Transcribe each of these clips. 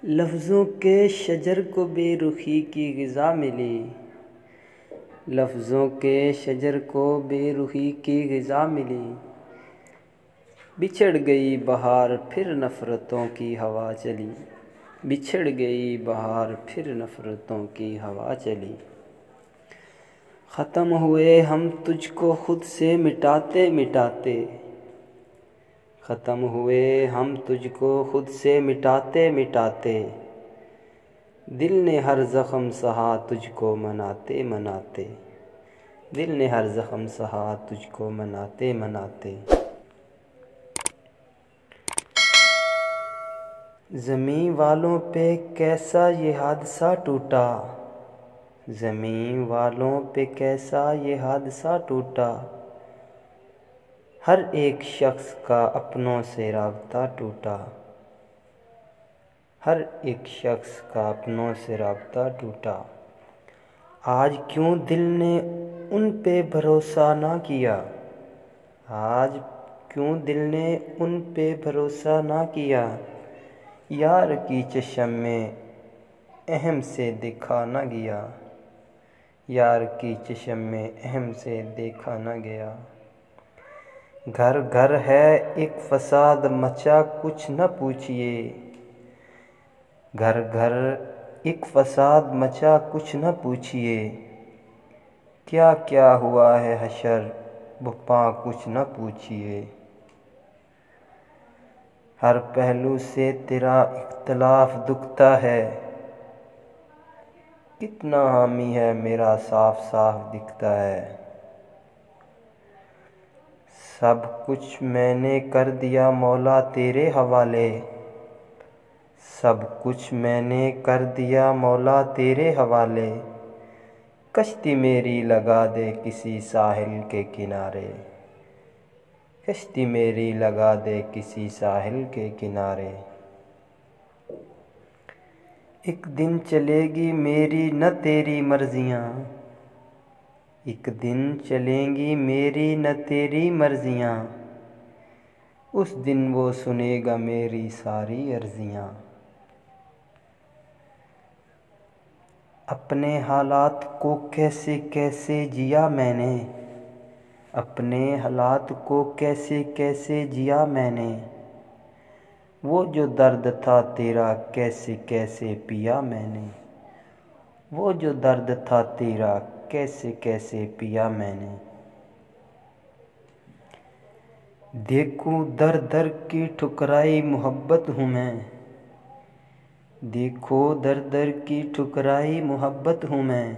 लफ्ज़ों के शजर को बेरुखी की ग़िज़ा मिली। लफ्ज़ों के शजर को बेरुखी की ग़िज़ा मिली। बिछड़ गई बहार फिर नफ़रतों की हवा चली। बिछड़ गई बहार फिर नफ़रतों की हवा चली। ख़त्म हुए हम तुझको खुद से मिटाते मिटाते। ख़त्म हुए हम तुझको खुद से मिटाते मिटाते। दिल ने हर ज़ख्म सहा तुझको मनाते मनाते। दिल ने हर ज़ख्म सहा तुझको मनाते मनाते। ज़मीं वालों पे कैसा ये हादसा टूटा। ज़मीं वालों पे कैसा ये हादसा टूटा। हर एक शख्स का अपनों से राब्ता टूटा। हर एक शख्स का अपनों से राब्ता टूटा। आज क्यों दिल ने उन पे भरोसा ना किया। आज क्यों दिल ने उन पे भरोसा ना किया। यार की चश्म में अहम से देखा ना गया। यार की चश्म में अहम से देखा ना गया। घर घर है एक फसाद मचा कुछ न पूछिए। घर घर एक फसाद मचा कुछ न पूछिए। क्या क्या हुआ है हशर बप्पा कुछ न पूछिए। हर पहलू से तेरा इख्तलाफ दुखता है। कितना हामी है मेरा साफ साफ दिखता है। सब कुछ मैंने कर दिया मौला तेरे हवाले। सब कुछ मैंने कर दिया मौला तेरे हवाले। कश्ती मेरी लगा दे किसी साहिल के किनारे। कश्ती मेरी लगा दे किसी साहिल के किनारे। एक दिन चलेगी मेरी न तेरी मर्जियाँ। एक दिन चलेंगी मेरी न तेरी मर्जियाँ। उस दिन वो सुनेगा मेरी सारी अर्जियाँ। अपने हालात को कैसे कैसे जिया मैंने। अपने हालात को कैसे कैसे जिया मैंने। वो जो दर्द था तेरा कैसे कैसे पिया मैंने। वो जो दर्द था तेरा कैसे कैसे पिया मैंने। देखूं दर दर की ठुकराई मोहब्बत हूँ मैं। देखो दर दर की ठुकराई मोहब्बत हूँ मैं।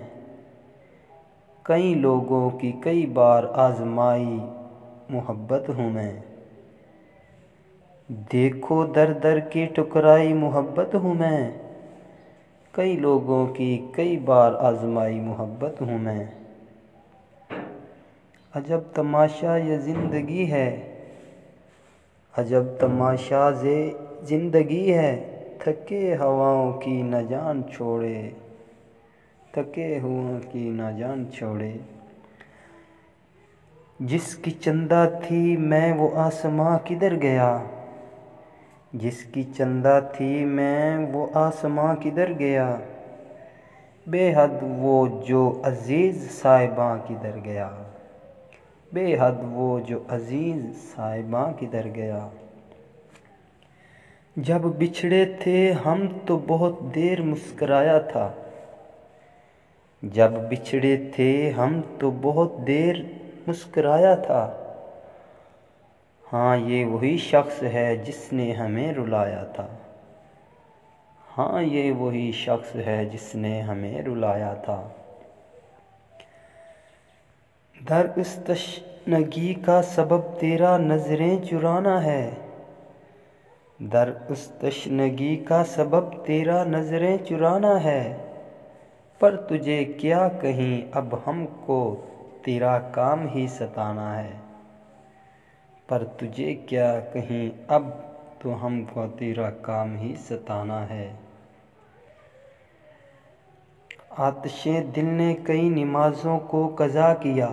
कई लोगों की कई बार आजमाई मोहब्बत हूँ मैं। देखो दर दर की ठुकराई मोहब्बत हूँ मैं। कई लोगों की कई बार आजमाई मोहब्बत हूँ मैं। अजब तमाशा ये ज़िंदगी है। अजब तमाशा ये ज़िंदगी है। थके हवाओं की न जान छोड़े। थके हुओं की न जान छोड़े। जिसकी चंदा थी मैं वो आसमां किधर गया। जिसकी चंदा थी मैं वो आसमां किधर गया। बेहद वो जो अजीज़ साहिबां किधर गया। बेहद वो जो अजीज़ साहिबां किधर गया। जब बिछड़े थे हम तो बहुत देर मुस्कराया था। जब बिछड़े थे हम तो बहुत देर मुस्कराया था। हाँ ये वही शख्स है जिसने हमें रुलाया था। हाँ ये वही शख्स है जिसने हमें रुलाया था। दर इस तशनगी का सबब तेरा नज़रें चुराना है। दर उस तशनगी का सबब तेरा नज़रें चुराना है। पर तुझे क्या कहीं अब हमको तेरा काम ही सताना है। पर तुझे क्या कहीं अब तो हमको तेरा काम ही सताना है। आतिशे दिल ने कई नमाज़ों को क़ज़ा किया।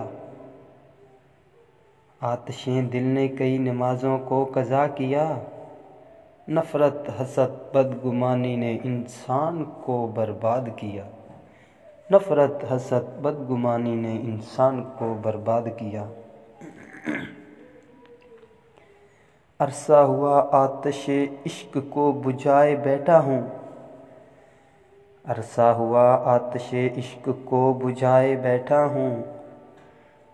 आतिशे दिल ने कई नमाज़ों को क़ज़ा किया। नफ़रत हसद बदगुमानी ने इंसान को बर्बाद किया। नफ़रत हसद बदगुमानी ने इंसान को बर्बाद किया। अरसा हुआ आतिशे इश्क को बुझाए बैठा हूँ। अरसा हुआ आतिशे इश्क को बुझाए बैठा हूँ।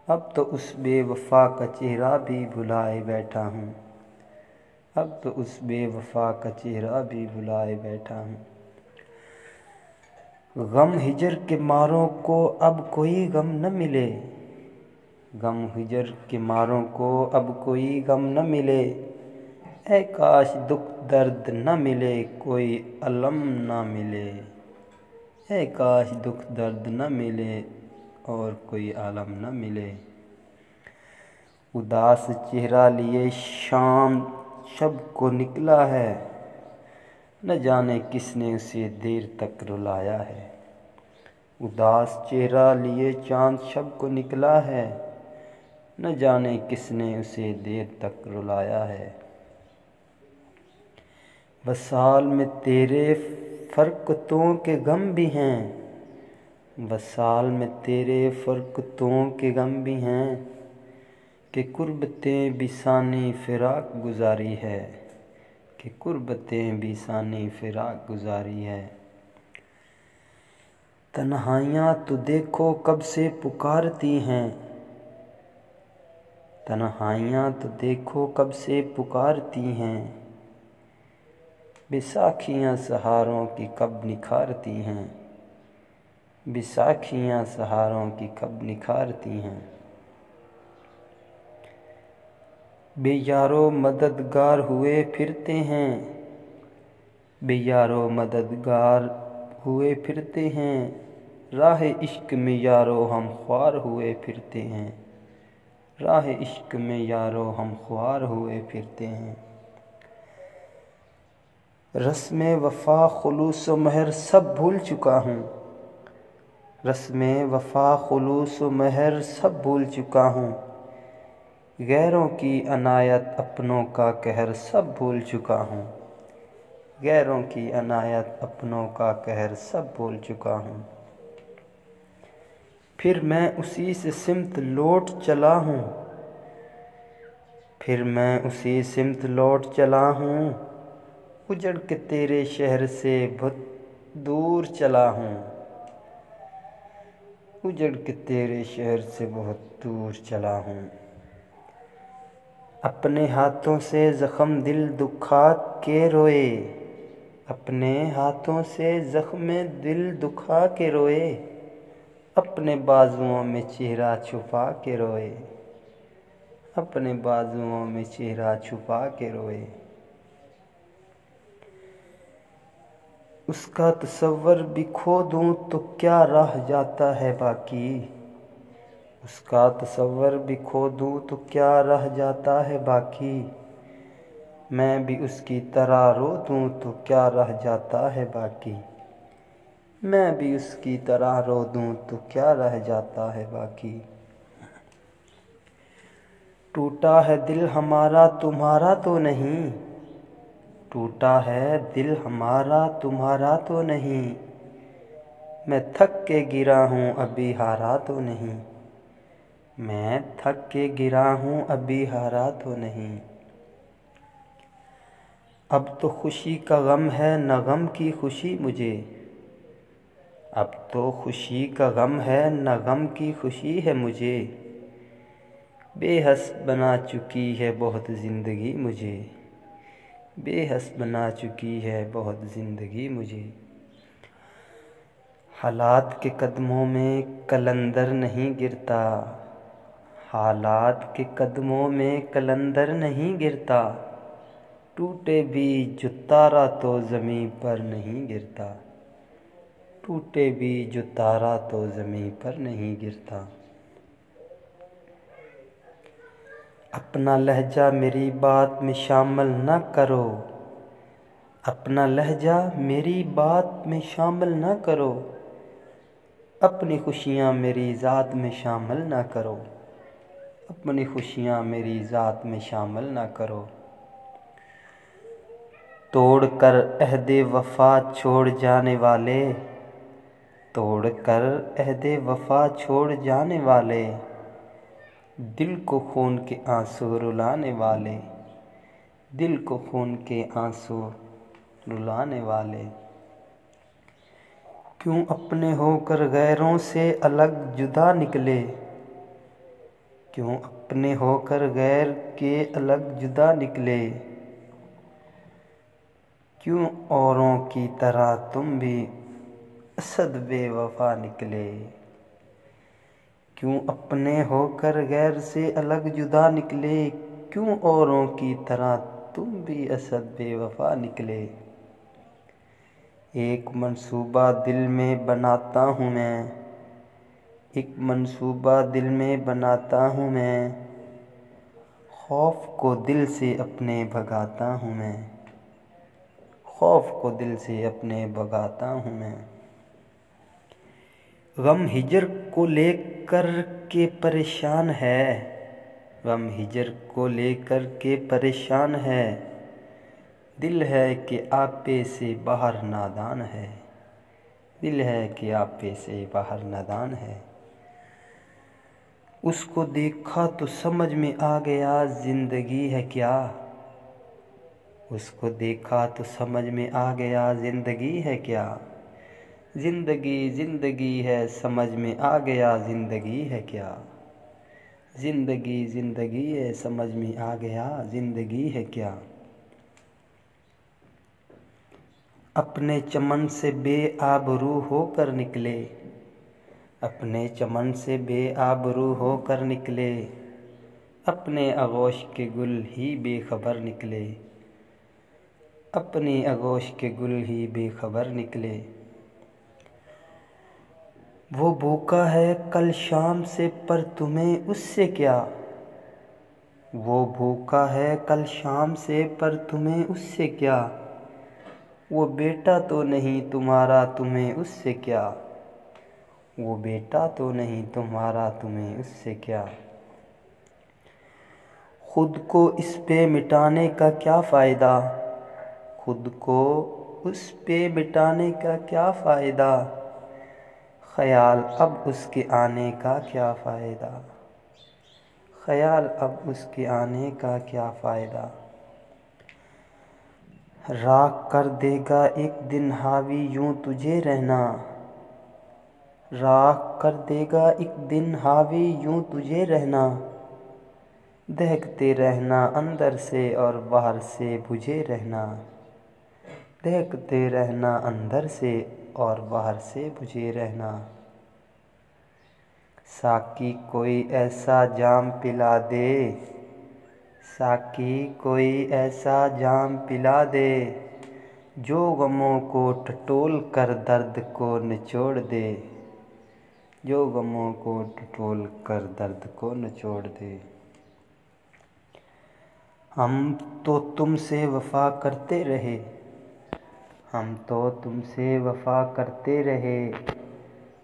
अब तो उस बेवफा का चेहरा भी भुलाए बैठा हूँ। अब तो उस बेवफा का चेहरा भी भुलाए बैठा हूँ। गम हिजर के मारों को अब कोई गम न मिले। गम हिजर के मारों को अब कोई गम न मिले। ऐ काश दुख दर्द न मिले, कोई अलम न मिले। ऐ काश दुख दर्द न मिले और कोई आलम न मिले। उदास चेहरा लिए शाम शब को निकला है। न जाने किसने उसे देर तक रुलाया है। उदास चेहरा लिए चाँद शब को निकला है। न जाने किसने उसे देर तक रुलाया है। वसाल में तेरे फ़रक़तों के गम भी हैं। वसाल में तेरे फ़रक़तों के गम भी हैं। कि कुर्बतें बिसानी फ़िराक गुज़ारी है। कि कुर्बतें बिसानी फ़िराक गुज़ारी है। तन्हाइयाँ तो देखो कब से पुकारती हैं। तन्हाइयाँ तो देखो कब से पुकारती हैं। बैसाखियाँ सहारों की कब निखारती हैं। बैसाखियाँ सहारों की कब निखारती हैं। बेयारो मददगार हुए फिरते हैं। बेयारो मददगार हुए फिरते हैं। राह इश्क में यारो हम ख्वार हुए फिरते हैं। राह इश्क में यारो हम ख्वार हुए फिरते हैं। रस्म वफ़ा खुलूस व महर सब भूल चुका हूँ। रस्म वफ़ा खुलूस व महर सब भूल चुका हूँ। गैरों की अनायत अपनों का कहर सब भूल चुका हूँ। गैरों की अनायत अपनों का कहर सब भूल चुका हूँ। फिर मैं उसी से सिमत लौट चला हूँ। फिर मैं उसी सिमत लौट चला हूँ। उजड़ के तेरे शहर से बहुत दूर चला हूँ। उजड़ के तेरे शहर से बहुत दूर चला हूँ। अपने हाथों से ज़ख्म दिल दुखा के रोए। अपने हाथों से ज़ख्म दिल दुखा के रोए। अपने बाजुओं में चेहरा छुपा के रोए। अपने बाजुओं में चेहरा छुपा के रोए। उसका तसव्वुर भी खो दूँ तो क्या रह जाता है बाकी। उसका तसव्वुर भी खो दूँ तो क्या रह जाता है बाकी। मैं भी उसकी तरह रो दूँ तो क्या रह जाता है बाकी। मैं भी उसकी तरह रो दूँ तो क्या रह जाता है बाकी। टूटा है दिल हमारा तुम्हारा तो नहीं। टूटा है दिल हमारा तुम्हारा तो नहीं। मैं थक के गिरा हूँ अभी हारा तो नहीं। मैं थक के गिरा हूँ अभी हारा तो नहीं। अब तो खुशी का गम है न गम की खुशी मुझे। अब तो खुशी का गम है न गम की खुशी है मुझे। बेहस बना चुकी है बहुत ज़िंदगी मुझे। बेहस बना चुकी है बहुत ज़िंदगी मुझे। हालात के कदमों में कलंदर नहीं गिरता। हालात के कदमों में कलंदर नहीं गिरता। टूटे भी जो तारा तो ज़मीं पर नहीं गिरता। टूटे भी जो तारा तो ज़मीं पर नहीं गिरता। अपना लहजा मेरी बात में शामिल न करो। अपना लहजा मेरी बात में शामिल न करो। अपनी खुशियाँ मेरी ज़ात में शामिल न करो। अपनी खुशियाँ मेरी ज़ात में शामिल न करो। तोड़ कर अहदे वफा छोड़ जाने वाले, तोड़ कर अहदे वफा छोड़ जाने वाले, दिल को खून के आंसू रुलाने वाले, दिल को खून के आंसू रुलाने वाले। क्यों अपने होकर गैरों से अलग जुदा निकले, क्यों अपने होकर गैर के अलग जुदा निकले, क्यों औरों की तरह तुम भी असद बेवफा निकले, क्यों अपने होकर गैर से अलग जुदा निकले, क्यों औरों की तरह तुम भी असद बेवफा निकले। एक मंसूबा दिल में बनाता हूँ मैं, एक मंसूबा दिल में बनाता हूँ मैं, खौफ को दिल से अपने भगाता हूँ मैं, खौफ को दिल से अपने भगाता हूँ मैं। गम हिजर को लेकर के परेशान है, गम हिजर को लेकर के परेशान है, दिल है कि आपे से बाहर नादान है, दिल है कि आपे से बाहर नादान है। उसको देखा तो समझ में आ गया ज़िंदगी है क्या, उसको देखा तो समझ में आ गया ज़िंदगी है क्या, ज़िंदगी ज़िंदगी है समझ में आ गया ज़िंदगी है क्या, ज़िंदगी ज़िंदगी है समझ में आ गया ज़िंदगी है क्या। अपने चमन से बेआबरू होकर निकले, अपने चमन से बेआबरू होकर निकले, अपने आगोश के गुल ही बेखबर निकले, अपने आगोश के गुल ही बेखबर निकले। वो भूखा है कल शाम से पर तुम्हें उससे क्या, वो भूखा है कल शाम से पर तुम्हें उससे क्या, वो बेटा तो नहीं तुम्हारा तुम्हें उससे क्या, वो बेटा तो नहीं तुम्हारा तुम्हें उससे क्या। खुद को इस पे मिटाने का क्या फ़ायदा, खुद को उस पे मिटाने का क्या फ़ायदा, ख़याल अब उसके आने का क्या फ़ायदा, ख़याल अब उसके आने का क्या फ़ायदा। राख कर देगा एक दिन हावी यूं तुझे रहना, राख कर देगा एक दिन हावी यूं तुझे रहना, दहकते रहना अंदर से और बाहर से बुझे रहना, दहकते रहना अंदर से और बाहर से बुझे रहना। साकी कोई ऐसा जाम पिला दे, साकी कोई ऐसा जाम पिला दे, जो गमों को टटोल कर दर्द को निचोड़ दे, जो गमों को टटोल कर दर्द को निचोड़ दे। हम तो तुमसे वफ़ा करते रहे, हम तो तुमसे वफ़ा करते रहे,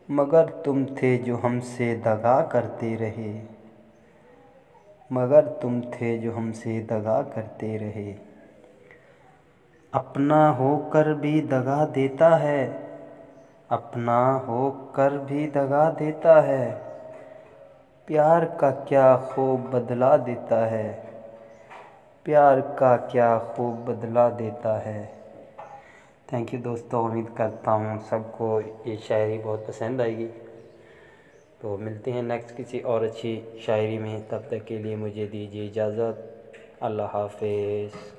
मगर तुम थे जो हमसे दगा करते रहे, मगर तुम थे जो हमसे दगा करते रहे। अपना होकर भी दगा देता है, अपना होकर भी दगा देता है, प्यार का क्या खूब बदला देता है, प्यार का क्या खूब बदला देता है। थैंक यू दोस्तों, उम्मीद करता हूँ सबको ये शायरी बहुत पसंद आएगी। तो मिलते हैं नेक्स्ट किसी और अच्छी शायरी में, तब तक के लिए मुझे दीजिए इजाज़त। अल्लाह हाफ़िज़।